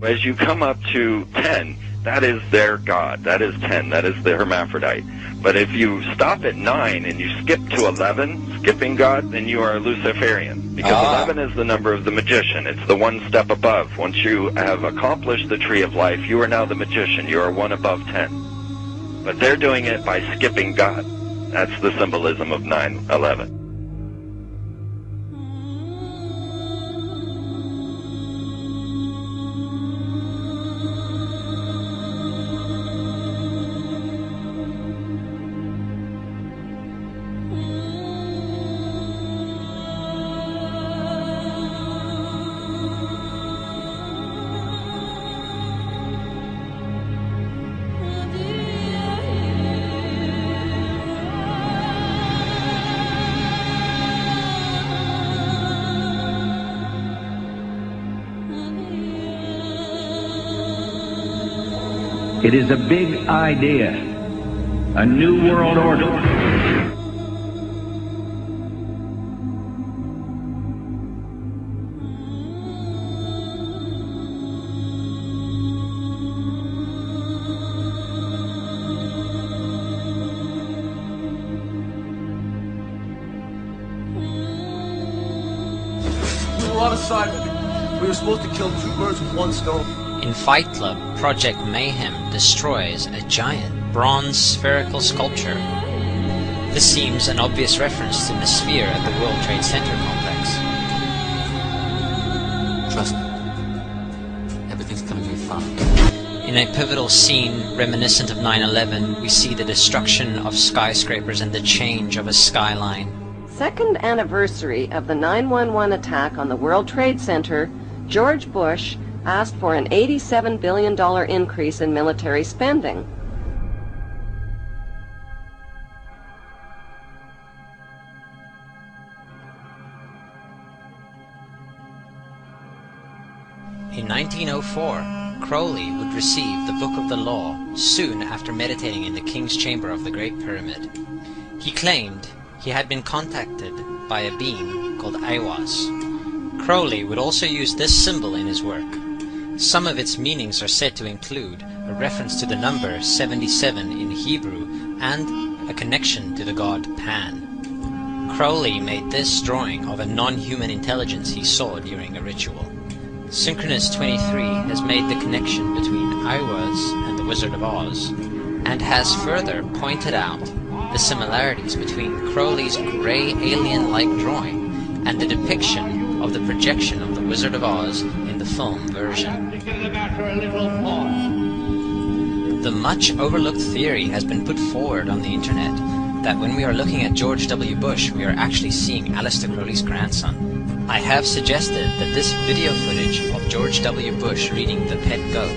As you come up to 10, that is their god. That is 10. That is the hermaphrodite. But if you stop at 9 and you skip to 11, skipping God, then you are a Luciferian. Because 11 is the number of the magician. It's the one step above. Once you have accomplished the tree of life, you are now the magician. You are one above 10. But they're doing it by skipping God. That's the symbolism of 9/11. It is a big idea, a new world order. We were on assignment. We were supposed to kill two birds with one stone. In Fight Club, Project Mayhem destroys a giant bronze spherical sculpture. This seems an obvious reference to the sphere at the World Trade Center complex. Trust me, everything's gonna be fine. In a pivotal scene reminiscent of 9/11, we see the destruction of skyscrapers and the change of a skyline. Second anniversary of the 9/11 attack on the World Trade Center, George Bush asked for an $87 billion increase in military spending. In 1904, Crowley would receive the Book of the Law soon after meditating in the King's Chamber of the Great Pyramid. He claimed he had been contacted by a being called Aiwass. Crowley would also use this symbol in his work. Some of its meanings are said to include a reference to the number 77 in Hebrew and a connection to the god Pan. Crowley made this drawing of a non-human intelligence he saw during a ritual. Synchronous 23 has made the connection between Aiwass and the Wizard of Oz, and has further pointed out the similarities between Crowley's grey alien-like drawing and the depiction of the projection of the Wizard of Oz in the film version. The much overlooked theory has been put forward on the internet that when we are looking at George W. Bush, we are actually seeing Aleister Crowley's grandson. I have suggested that this video footage of George W. Bush reading The Pet Goat,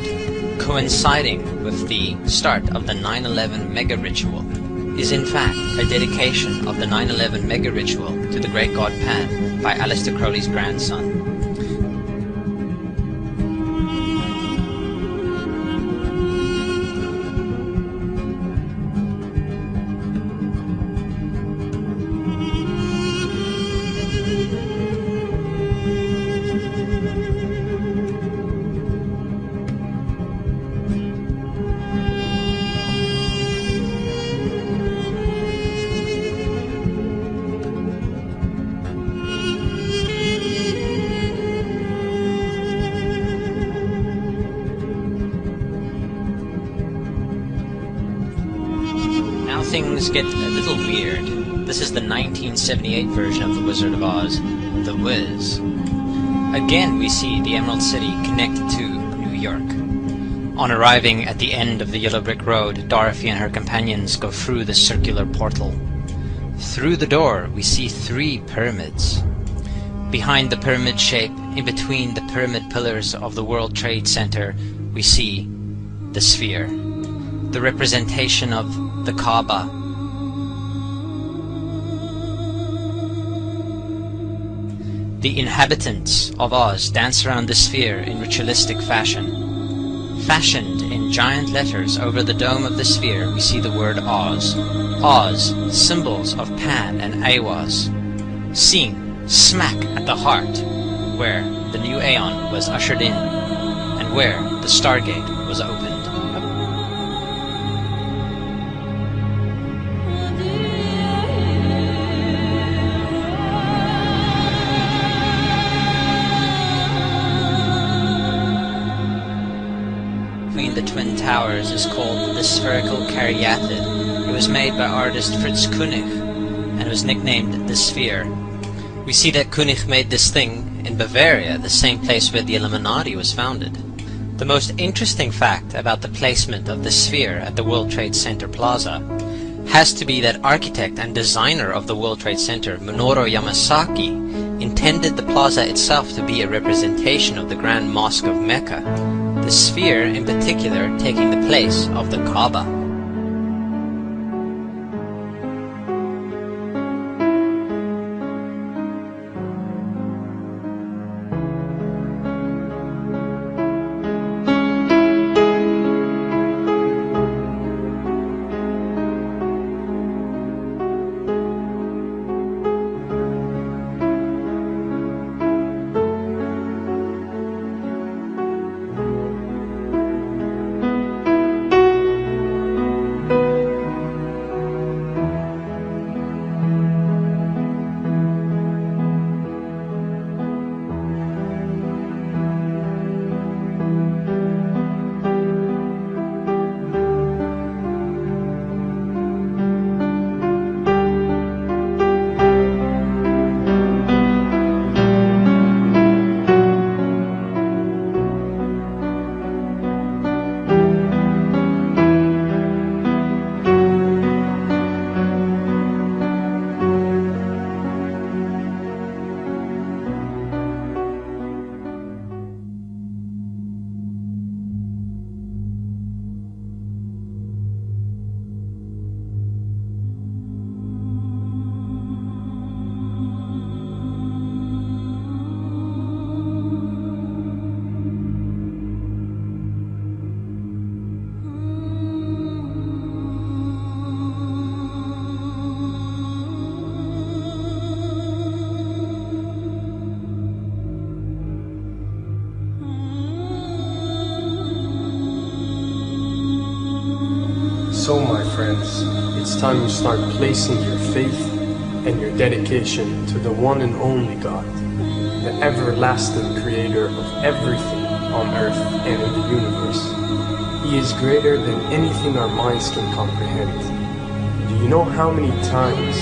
coinciding with the start of the 9/11 mega ritual, is in fact a dedication of the 9/11 mega ritual to the great god Pan by Aleister Crowley's grandson. Things get a little weird. This is the 1978 version of The Wizard of Oz, The Wiz. Again we see the Emerald City connected to New York. On arriving at the end of the Yellow Brick Road, Dorothy and her companions go through the circular portal. Through the door we see 3 pyramids. Behind the pyramid shape, in between the pyramid pillars of the World Trade Center, we see the sphere, the representation of the Kaaba. The inhabitants of Oz dance around the sphere in ritualistic fashion. Fashioned in giant letters over the dome of the sphere, we see the word Oz. Oz, symbols of Pan and Aiwass, seen smack at the heart where the new Aeon was ushered in and where the Stargate was opened. Between the twin towers is called the spherical caryatid. It was made by artist Fritz Koenig and was nicknamed the Sphere. We see that Koenig made this thing in Bavaria, the same place where the Illuminati was founded. The most interesting fact about the placement of the Sphere at the World Trade Center Plaza has to be that architect and designer of the World Trade Center, Minoru Yamasaki, intended the plaza itself to be a representation of the Grand Mosque of Mecca, the Sphere in particular taking the place of the Kaaba. So, my friends, it's time you start placing your faith and your dedication to the one and only God, the everlasting creator of everything on earth and in the universe. He is greater than anything our minds can comprehend. Do you know how many times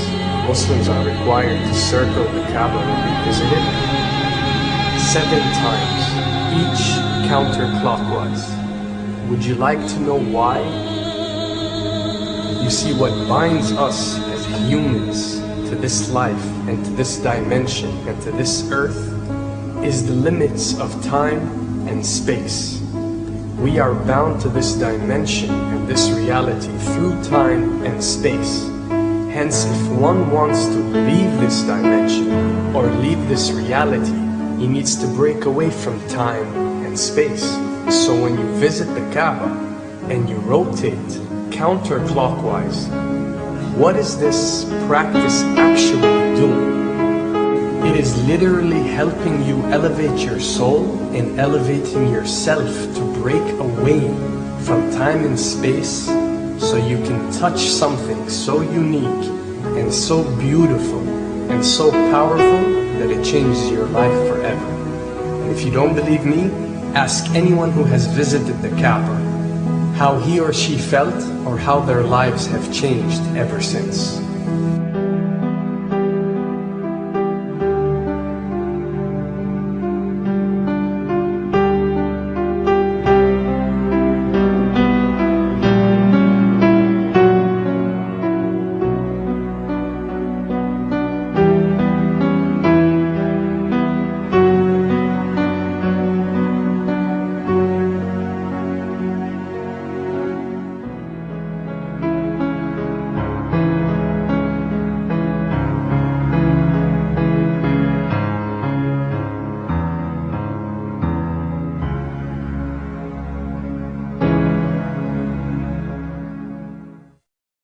Muslims are required to circle the Kaaba when they visit it? 7 times, each counterclockwise. Would you like to know why? You see, what binds us as humans to this life and to this dimension and to this earth is the limits of time and space. We are bound to this dimension and this reality through time and space. Hence, if one wants to leave this dimension or leave this reality, he needs to break away from time and space. So when you visit the Kaaba and you rotate counterclockwise, what is this practice actually doing? It is literally helping you elevate your soul and elevating yourself to break away from time and space so you can touch something so unique and so beautiful and so powerful that it changes your life forever. And if you don't believe me, ask anyone who has visited the Kaaba how he or she felt or how their lives have changed ever since.